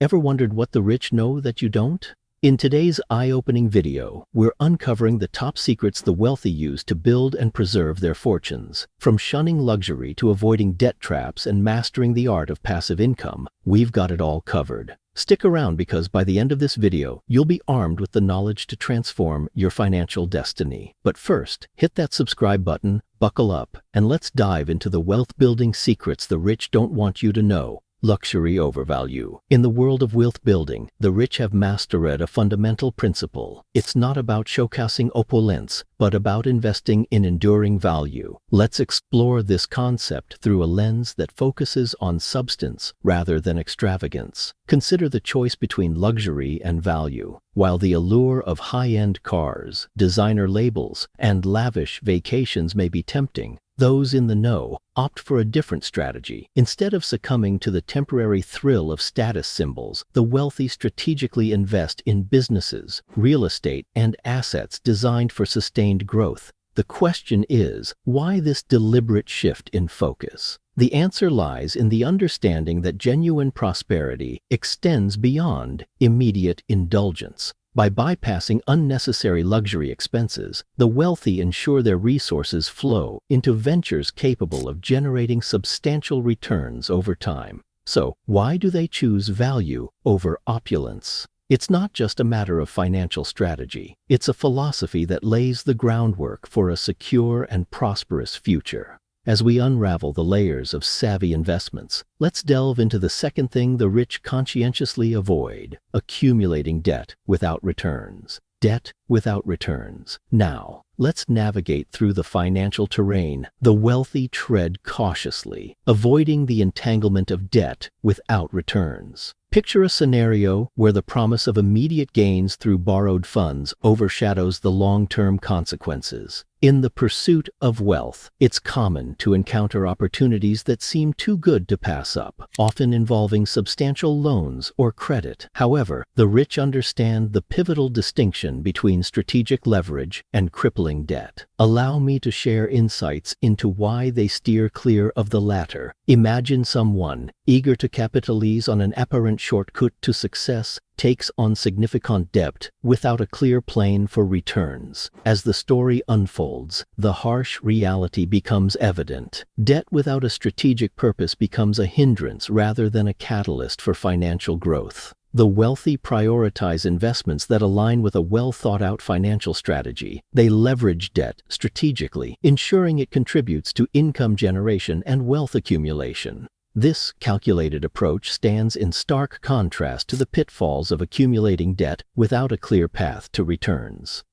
Ever wondered what the rich know that you don't? In today's eye-opening video, we're uncovering the top secrets the wealthy use to build and preserve their fortunes. From shunning luxury to avoiding debt traps and mastering the art of passive income, we've got it all covered. Stick around because by the end of this video, you'll be armed with the knowledge to transform your financial destiny. But first, hit that subscribe button, buckle up, and let's dive into the wealth-building secrets the rich don't want you to know. Luxury over value. In the world of wealth building, the rich have mastered a fundamental principle. It's not about showcasing opulence, but about investing in enduring value. Let's explore this concept through a lens that focuses on substance rather than extravagance. Consider the choice between luxury and value. While the allure of high-end cars, designer labels, and lavish vacations may be tempting, those in the know opt for a different strategy. Instead of succumbing to the temporary thrill of status symbols, the wealthy strategically invest in businesses, real estate, and assets designed for sustained growth. The question is, why this deliberate shift in focus? The answer lies in the understanding that genuine prosperity extends beyond immediate indulgence. By bypassing unnecessary luxury expenses, the wealthy ensure their resources flow into ventures capable of generating substantial returns over time. So, why do they choose value over opulence? It's not just a matter of financial strategy. It's a philosophy that lays the groundwork for a secure and prosperous future. As we unravel the layers of savvy investments, let's delve into the second thing the rich conscientiously avoid: accumulating debt without returns. Debt without returns. Now, let's navigate through the financial terrain the wealthy tread cautiously, avoiding the entanglement of debt without returns. Picture a scenario where the promise of immediate gains through borrowed funds overshadows the long-term consequences. In the pursuit of wealth, it's common to encounter opportunities that seem too good to pass up, often involving substantial loans or credit. However, the rich understand the pivotal distinction between strategic leverage and crippling debt. Allow me to share insights into why they steer clear of the latter. Imagine someone eager to capitalize on an apparent shortcut to success takes on significant debt without a clear plan for returns. As the story unfolds, the harsh reality becomes evident. Debt without a strategic purpose becomes a hindrance rather than a catalyst for financial growth. The wealthy prioritize investments that align with a well-thought-out financial strategy. They leverage debt strategically, ensuring it contributes to income generation and wealth accumulation. This calculated approach stands in stark contrast to the pitfalls of accumulating debt without a clear path to returns.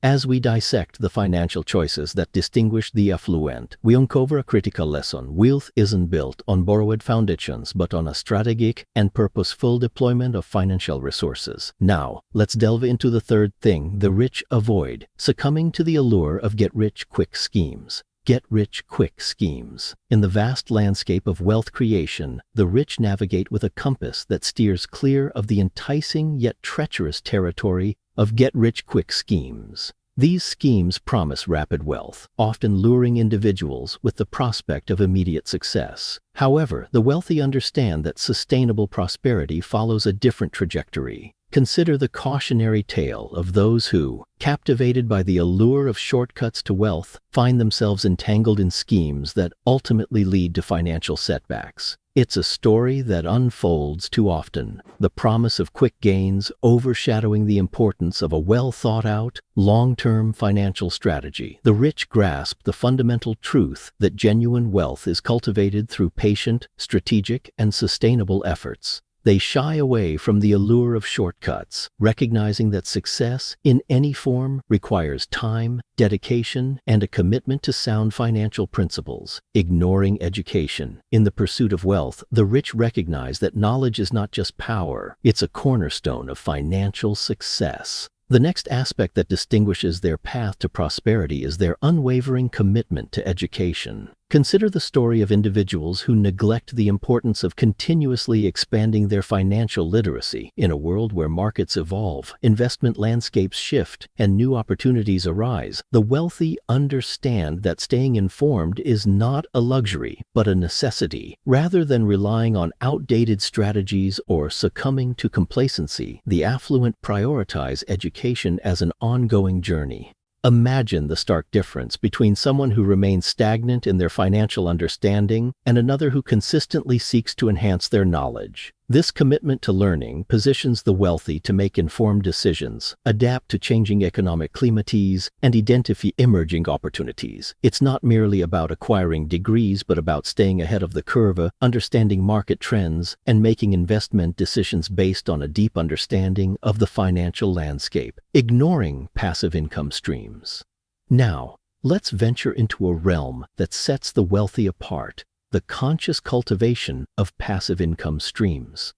As we dissect the financial choices that distinguish the affluent, we uncover a critical lesson. Wealth isn't built on borrowed foundations, but on a strategic and purposeful deployment of financial resources. Now, let's delve into the third thing the rich avoid: succumbing to the allure of get-rich-quick schemes. Get-rich-quick schemes. In the vast landscape of wealth creation, the rich navigate with a compass that steers clear of the enticing yet treacherous territory of get-rich-quick schemes. These schemes promise rapid wealth, often luring individuals with the prospect of immediate success. However, the wealthy understand that sustainable prosperity follows a different trajectory. Consider the cautionary tale of those who, captivated by the allure of shortcuts to wealth, find themselves entangled in schemes that ultimately lead to financial setbacks. It's a story that unfolds too often, the promise of quick gains overshadowing the importance of a well-thought-out, long-term financial strategy. The rich grasp the fundamental truth that genuine wealth is cultivated through patient, strategic, and sustainable efforts. They shy away from the allure of shortcuts, recognizing that success in any form requires time, dedication, and a commitment to sound financial principles. Ignoring education. In the pursuit of wealth, the rich recognize that knowledge is not just power, it's a cornerstone of financial success. The next aspect that distinguishes their path to prosperity is their unwavering commitment to education. Consider the story of individuals who neglect the importance of continuously expanding their financial literacy. In a world where markets evolve, investment landscapes shift, and new opportunities arise, the wealthy understand that staying informed is not a luxury, but a necessity. Rather than relying on outdated strategies or succumbing to complacency, the affluent prioritize education as an ongoing journey. Imagine the stark difference between someone who remains stagnant in their financial understanding and another who consistently seeks to enhance their knowledge. This commitment to learning positions the wealthy to make informed decisions, adapt to changing economic climates, and identify emerging opportunities. It's not merely about acquiring degrees, but about staying ahead of the curve, understanding market trends, and making investment decisions based on a deep understanding of the financial landscape, ignoring passive income streams. Now, let's venture into a realm that sets the wealthy apart: the conscious cultivation of passive income streams.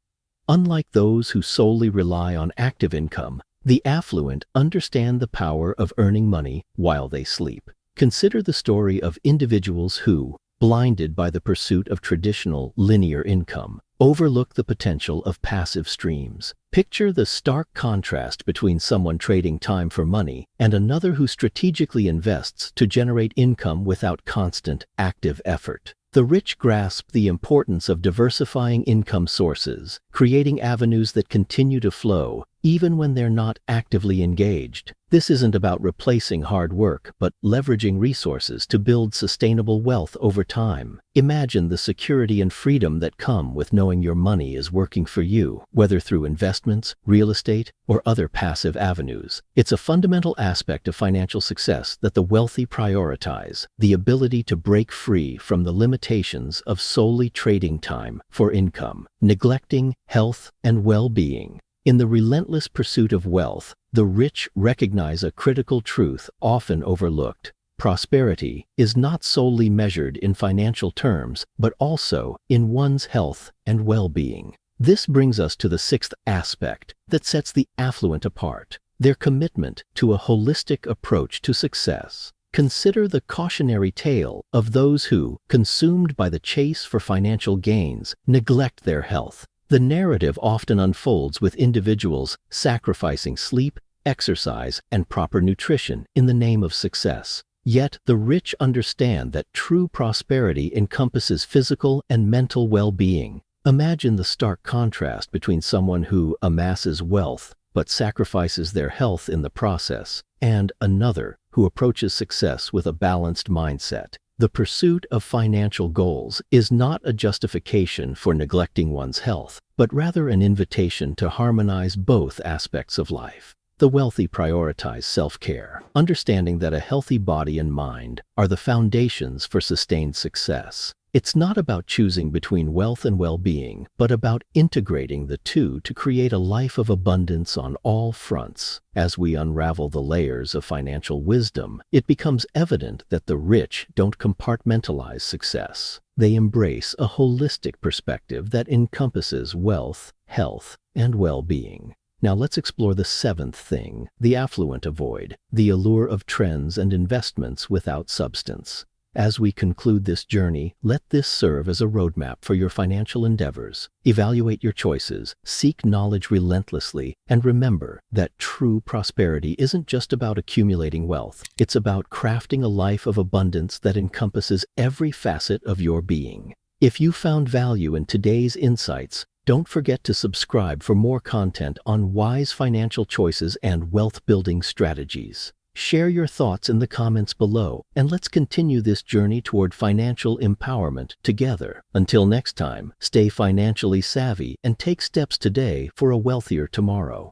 Unlike those who solely rely on active income, the affluent understand the power of earning money while they sleep. Consider the story of individuals who, blinded by the pursuit of traditional linear income, overlook the potential of passive streams. Picture the stark contrast between someone trading time for money and another who strategically invests to generate income without constant, active effort. The rich grasp the importance of diversifying income sources, creating avenues that continue to flow even when they're not actively engaged. This isn't about replacing hard work, but leveraging resources to build sustainable wealth over time. Imagine the security and freedom that come with knowing your money is working for you, whether through investments, real estate, or other passive avenues. It's a fundamental aspect of financial success that the wealthy prioritize: the ability to break free from the limitations of solely trading time for income, neglecting health and well-being. In the relentless pursuit of wealth, the rich recognize a critical truth often overlooked: prosperity is not solely measured in financial terms, but also in one's health and well-being. This brings us to the sixth aspect that sets the affluent apart: their commitment to a holistic approach to success. Consider the cautionary tale of those who, consumed by the chase for financial gains, neglect their health. The narrative often unfolds with individuals sacrificing sleep, exercise, and proper nutrition in the name of success. Yet, the rich understand that true prosperity encompasses physical and mental well-being. Imagine the stark contrast between someone who amasses wealth but sacrifices their health in the process, and another who approaches success with a balanced mindset. The pursuit of financial goals is not a justification for neglecting one's health, but rather an invitation to harmonize both aspects of life. The wealthy prioritize self-care, understanding that a healthy body and mind are the foundations for sustained success. It's not about choosing between wealth and well-being, but about integrating the two to create a life of abundance on all fronts. As we unravel the layers of financial wisdom, it becomes evident that the rich don't compartmentalize success. They embrace a holistic perspective that encompasses wealth, health, and well-being. Now let's explore the seventh thing the affluent avoid: the allure of trends and investments without substance. As we conclude this journey, let this serve as a roadmap for your financial endeavors. Evaluate your choices, seek knowledge relentlessly, and remember that true prosperity isn't just about accumulating wealth. It's about crafting a life of abundance that encompasses every facet of your being. If you found value in today's insights, don't forget to subscribe for more content on wise financial choices and wealth-building strategies. Share your thoughts in the comments below, and let's continue this journey toward financial empowerment together. Until next time, stay financially savvy and take steps today for a wealthier tomorrow.